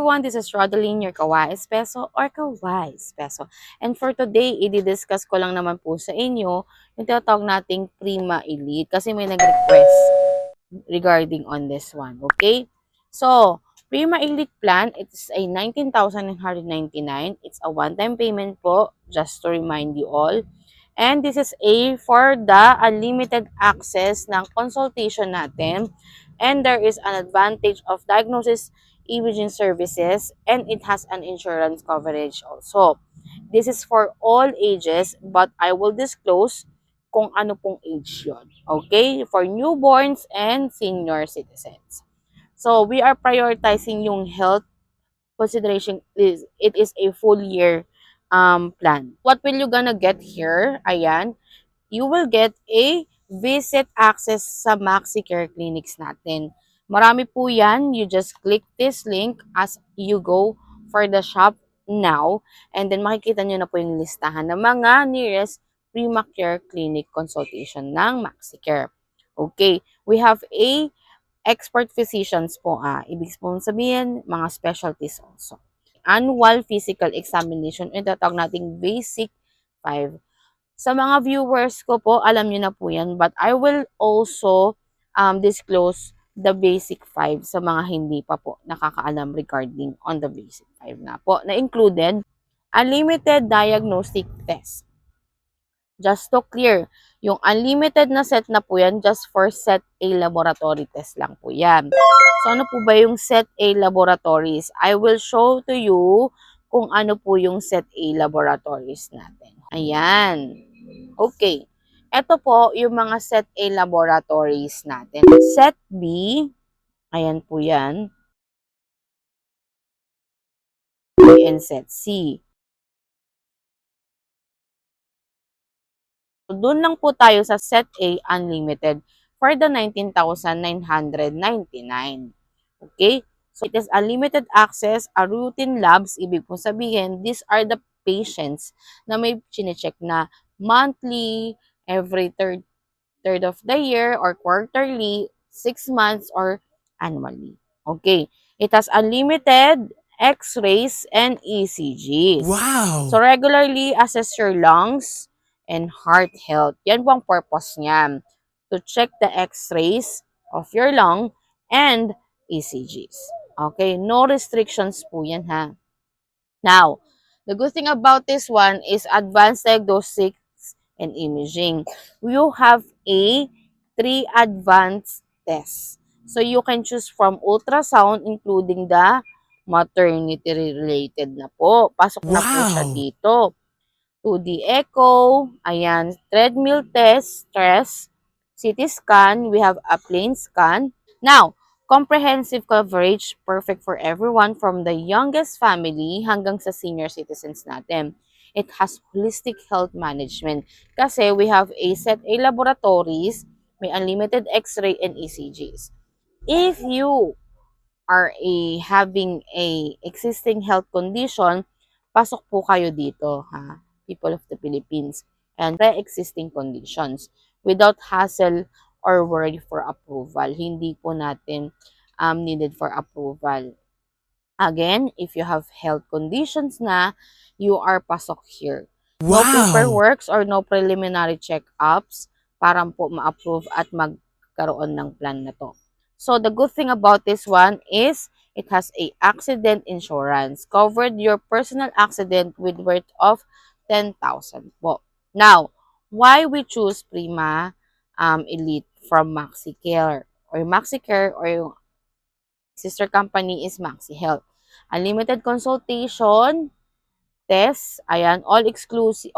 everyone, this is Rodeline, your Kawai Espeso or Kawai Espeso. And for today, i-discuss ko lang naman po sa inyo yung tinatawag nating Prima Elite kasi may nag-request regarding on this one, okay? So, Prima Elite Plan, it's a 19,999. It's a one-time payment po, just to remind you all. And this is for the unlimited access ng consultation natin. And there is an advantage of diagnosis imaging services and it has an insurance coverage also. This is for all ages but I will disclose kung ano pong age yon. Okay? For newborns and senior citizens. So, we are prioritizing yung health consideration it is a full year plan. What will you gonna get here? Ayan, you will get a visit access sa MaxiCare clinics natin. Marami po yan. You just click this link as you go for the shop now. And then makikita nyo na po yung listahan ng mga nearest PrimaCare clinic consultation ng MaxiCare. Okay, we have a expert physicians po. Ibig sabihin, mga specialties also. Annual physical examination, ito tawag nating basic 5. Sa mga viewers ko po, alam niyo na po yan, but I will also disclose the basic 5 sa mga hindi pa po nakakaalam regarding on the basic 5 na po, na included unlimited diagnostic test. Just to clear, yung unlimited na set na po yan, just for set A laboratory test lang po yan. So, ano po ba yung set A laboratories? I will show to you kung ano po yung set A laboratories natin. Ayan. Okay. Ito po yung mga set A laboratories natin. Set B, ayan po yan. And set C. So, doon lang po tayo sa set A unlimited for the 19,999. Okay? So, it is unlimited access, a routine labs. Ibig po sabihin, these are the patients na may chinecheck na monthly, every third of the year, or quarterly, 6 months, or annually. Okay. It has unlimited X-rays and ECGs. Wow! So, regularly assess your lungs and heart health. Yan po ang purpose niyan. To check the X-rays of your lung and ECGs. Okay, no restrictions po yan ha. Now, the good thing about this one is advanced diagnostics and imaging. You have a 3 advanced tests. So, you can choose from ultrasound including the maternity related na po. Pasok na po siya dito. 2D echo, ayan, treadmill test, stress, CT scan, we have a plain scan. Now, comprehensive coverage, perfect for everyone from the youngest family hanggang sa senior citizens natin. It has holistic health management kasi we have a set A laboratories, may unlimited X-ray and ECGs. If you are having a existing health condition, pasok po kayo dito, ha? People of the Philippines, and pre-existing conditions without hassle or worry for approval. Hindi po natin needed for approval. Again, if you have health conditions na, you are pasok here. No paperwork or no preliminary check-ups para po ma-approve at magkaroon ng plan na to. So, the good thing about this one is it has a accident insurance. Covered your personal accident with worth of 10,000 po. Now, why we choose Prima Elite from MaxiCare or yung sister company is Maxi Health. Unlimited consultation, tests, ayan, all inclusive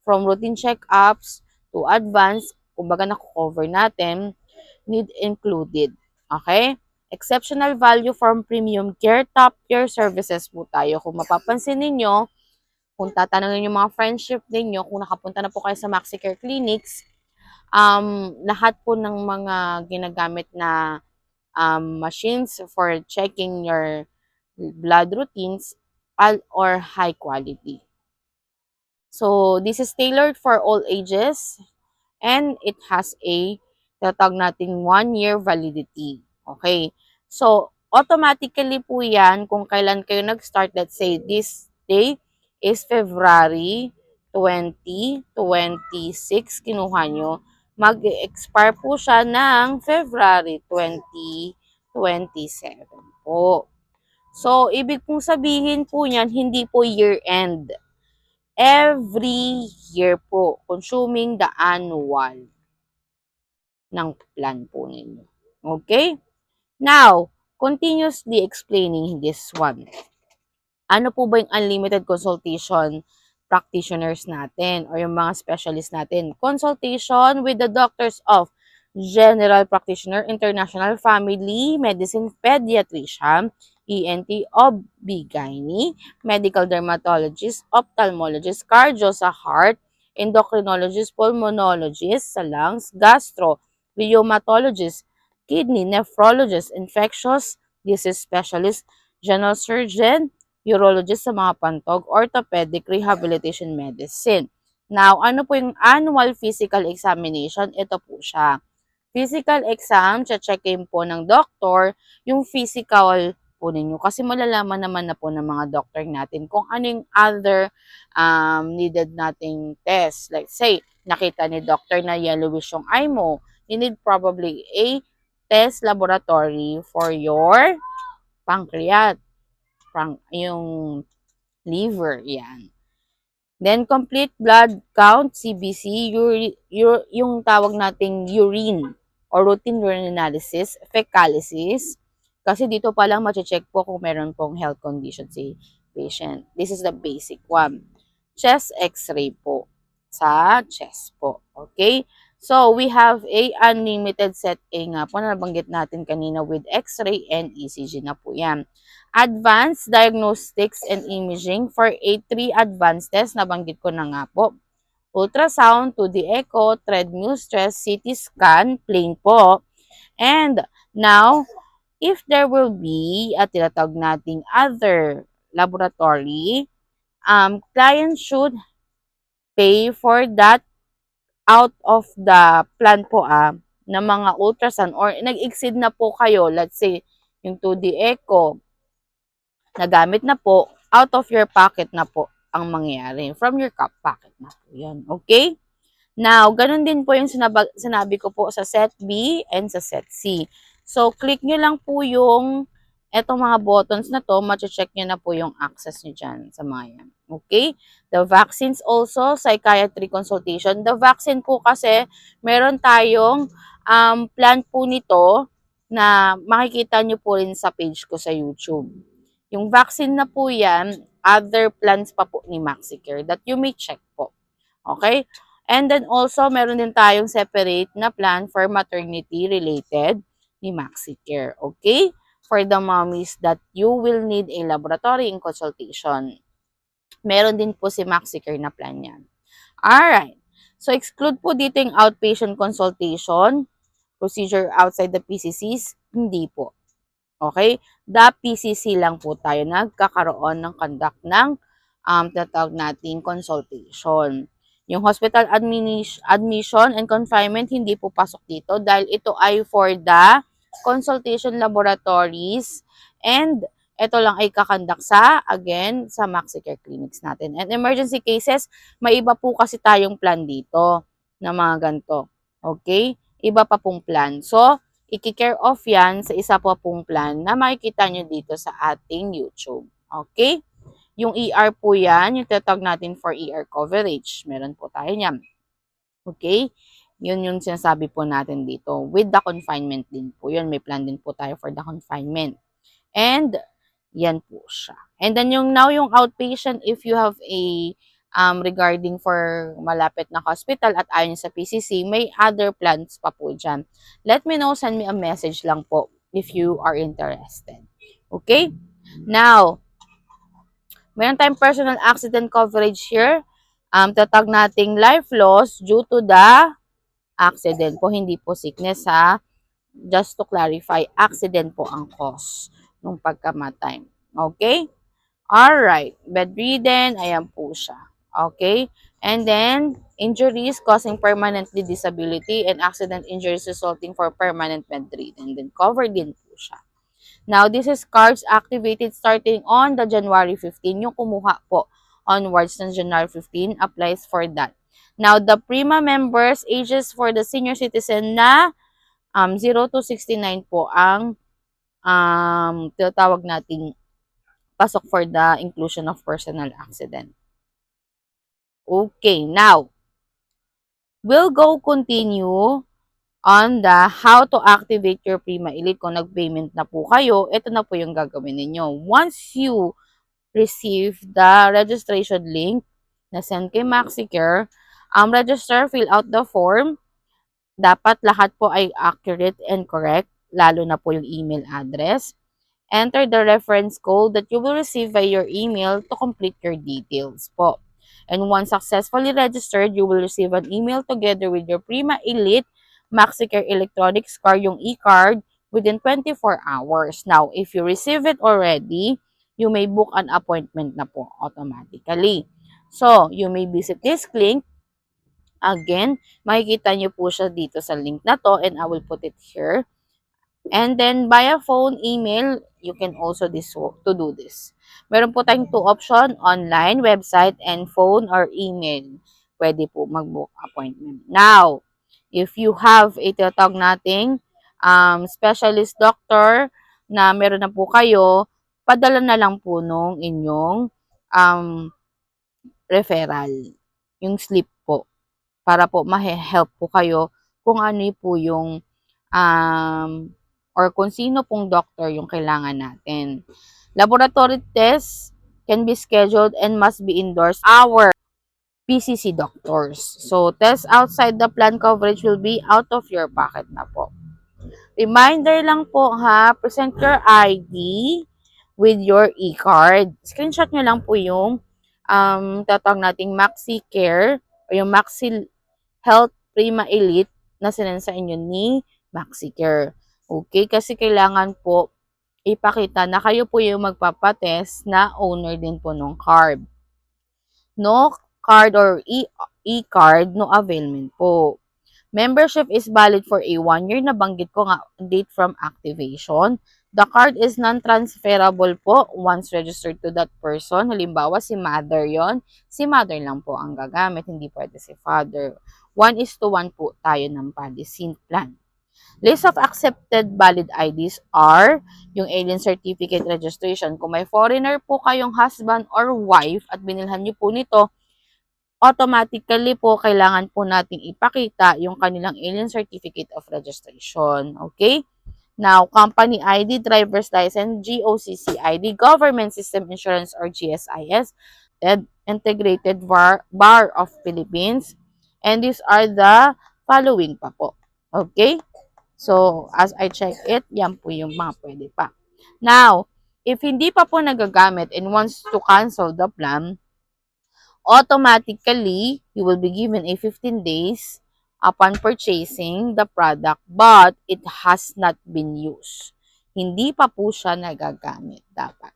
from routine checkups to advanced, kumbaga na-cover natin, need included. Okay? Exceptional value from premium care, top tier services po tayo. Kung mapapansin ninyo, kung tatanungin yung mga friendship ninyo, kung nakapunta na po kayo sa MaxiCare Clinics, lahat po ng mga ginagamit na machines for checking your blood routines or high quality. So, this is tailored for all ages and it has a tatag nating 1 year validity. Okay. So, automatically po yan, kung kailan kayo nag-start, let's say this day is February 2026, kinuha nyo, mag-expire po siya ng February 2027 po. So, ibig pong sabihin po niyan, hindi po year-end. Every year po, consuming the annual ng plan po ninyo. Okay? Now, continuously explaining this one. Ano po ba yung unlimited consultation practitioners natin or yung mga specialist natin? Consultation with the doctors of general practitioner, international family medicine pediatrician, ENT, OB-GYN, medical dermatologist, ophthalmologist, cardio sa heart, endocrinologist, pulmonologist sa lungs, gastro, rheumatologist, kidney, nephrologist, infectious disease specialist, general surgeon, urologist sa mga pantog, orthopedic rehabilitation medicine. Now, ano po yung annual physical examination? Ito po siya. Physical exam, checkin po ng doktor yung physical po ninyo. Kasi malalaman naman na po ng mga doctor natin kung ano yung other needed nating test. Like say, nakita ni doctor na yellowish yung eye mo, you need probably a test laboratory for your pancreas, yung liver, yan. Then, complete blood count, CBC, yung tawag nating urine or routine urine analysis, fecalysis. Kasi dito pa lang check po kung meron pong health condition si patient. This is the basic one. Chest x-ray po sa chest po. Okay? So, we have a unlimited set A nga po na nabanggit natin kanina with x-ray and ECG na po yan. Advanced diagnostics and imaging for A3 advanced test, nabanggit ko na nga po. Ultrasound, 2D echo, treadmill stress, CT scan, plain po. And now, if there will be at tinatawag nating other laboratory, client should pay for that out of the plan po na mga ultrasound or nag-exceed na po kayo, let's say, yung 2D echo, nagamit na po, out of your pocket na po ang mangyayari. From your pocket na po yan. Okay? Now, ganun din po yung sinabi ko po sa set B and sa set C. So, click nyo lang po yung etong mga buttons na to, check nyo na po yung access nyo dyan sa mga yan. Okay? The vaccines also, psychiatry consultation. The vaccine po kasi, meron tayong plan po nito na makikita nyo po rin sa page ko sa YouTube. Yung vaccine na po yan, other plans pa po ni MaxiCare that you may check po. Okay? And then also, meron din tayong separate na plan for maternity related ni MaxiCare. Okay? For the mommies that you will need a laboratory and consultation. Meron din po si MaxiCare na plan yan. Alright. So, exclude po dito yung outpatient consultation, procedure outside the PCCs, hindi po. Okay? The PCC lang po tayo nagkakaroon ng conduct ng tatawag nating consultation. Yung hospital admission and confinement, hindi po pasok dito dahil ito ay for the consultation laboratories and ito lang ay kakandak sa, again, sa MaxiCare clinics natin. And emergency cases, may iba po kasi tayong plan dito na mga ganito. Okay? Iba pa pong plan. So, i-care off yan sa isa po pong plan na makikita nyo dito sa ating YouTube. Okay? Yung ER po yan, yung tatawag natin for ER coverage. Meron po tayo niyan. Okay? Yun yung sinasabi po natin dito. With the confinement din po. Yun, may plan din po tayo for the confinement. And, yan po siya. And then yung outpatient, if you have a regarding for malapit na hospital at ayon sa PCC, may other plans pa po dyan. Let me know, send me a message lang po if you are interested. Okay? Now, meron tayong personal accident coverage here. Tatag nating life loss due to the accident po, hindi po sickness ha. Just to clarify, accident po ang cause ng pagkamatay. Okay? Alright. Bedridden, ayan po siya. Okay? And then, injuries causing permanently disability and accident injuries resulting for permanent bedridden. Then, covered din po siya. Now, this is cards activated starting on the January 15. Yung kumuha po onwards ng January 15 applies for that. Now, the Prima members, ages for the senior citizen na 0 to 69 po ang tinatawag nating pasok for the inclusion of personal accident. Okay, now, we'll go continue on the how to activate your Prima Elite. Kung nag-payment na po kayo, ito na po yung gagawin ninyo. Once you receive the registration link na send kay MaxiCare, register, fill out the form. Dapat lahat po ay accurate and correct, lalo na po yung email address. Enter the reference code that you will receive by your email to complete your details po. And once successfully registered, you will receive an email together with your Prima Elite MaxiCare Electronics card, yung e-card, within 24 hours. Now, if you receive it already, you may book an appointment na po automatically. So, you may visit this link. Again, makikita nyo po siya dito sa link na to, and I will put it here. And then, via phone, email, you can also to do this. Meron po tayong two option, online, website, and phone or email. Pwede po mag-book appointment. Now, if you have a tinatawag nating specialist doctor na meron na po kayo, padala na lang po nung inyong referral, yung slip po, para po ma-help po kayo kung ano po yung or kung sino pong doctor yung kailangan natin. Laboratory tests can be scheduled and must be endorsed our PCC doctors. So, tests outside the plan coverage will be out of your pocket na po. Reminder lang po ha, present your ID with your e-card. Screenshot nyo lang po yung tatawag nating MaxiCare o yung Maxi Health Prima Elite na sinend sa inyo ni MaxiCare. Okay, kasi kailangan po ipakita na kayo po yung magpapatest na owner din po ng card. No card or e-card, no availment po. Membership is valid for a 1 year. Nabanggit ko nga date from activation. The card is non-transferable po once registered to that person. Halimbawa, si mother yon, si mother lang po ang gagamit, hindi pwede si father. 1:1 po tayo ng policy plan. List of accepted valid IDs are yung alien certificate registration. Kung may foreigner po kayong husband or wife at binilhan niyo po nito, automatically po kailangan po nating ipakita yung kanilang alien certificate of registration. Okay? Now, company ID, driver's license, GOCC ID, government system insurance or GSIS, integrated bar of Philippines, and these are the following pa po. Okay? So, as I check it, yan po yung mga pwede pa. Now, if hindi pa po nagagamit and wants to cancel the plan, automatically, you will be given a 15 days upon purchasing the product, but it has not been used. Hindi pa po siya nagagamit dapat.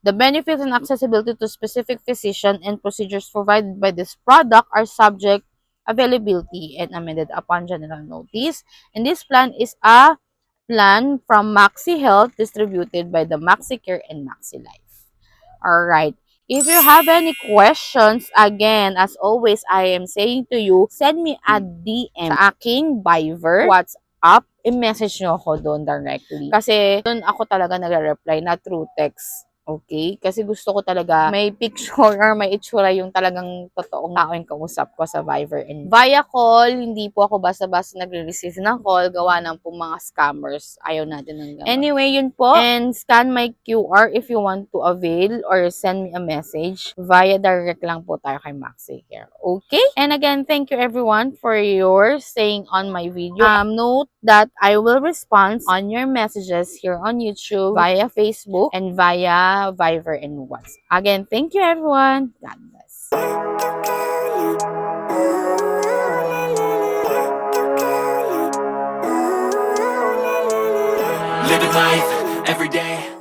The benefits and accessibility to specific physician and procedures provided by this product are subject availability and amended upon general notice. And this plan is a plan from Maxi Health distributed by the MaxiCare and MaxiLife. Alright. If you have any questions, again, as always, I am saying to you, send me a DM sa aking Viber, WhatsApp, i-message nyo ako doon directly. Kasi doon ako talaga nagre-reply na through text. Okay? Kasi gusto ko talaga may picture or may itsura yung talagang totoong tao yung kausap ko sa Viber. And via call, hindi po ako basta-basta nagre-receive ng call, gawa ng po mga scammers. Ayaw natin ng gano'n. Anyway, yun po. And scan my QR if you want to avail or send me a message. Via direct lang po tayo kay MaxiCare. Okay? And again, thank you everyone for your staying on my video. Note that I will respond on your messages here on YouTube, via Facebook, and via Viber and WhatsApp. Again, thank you everyone. God bless. Living life every day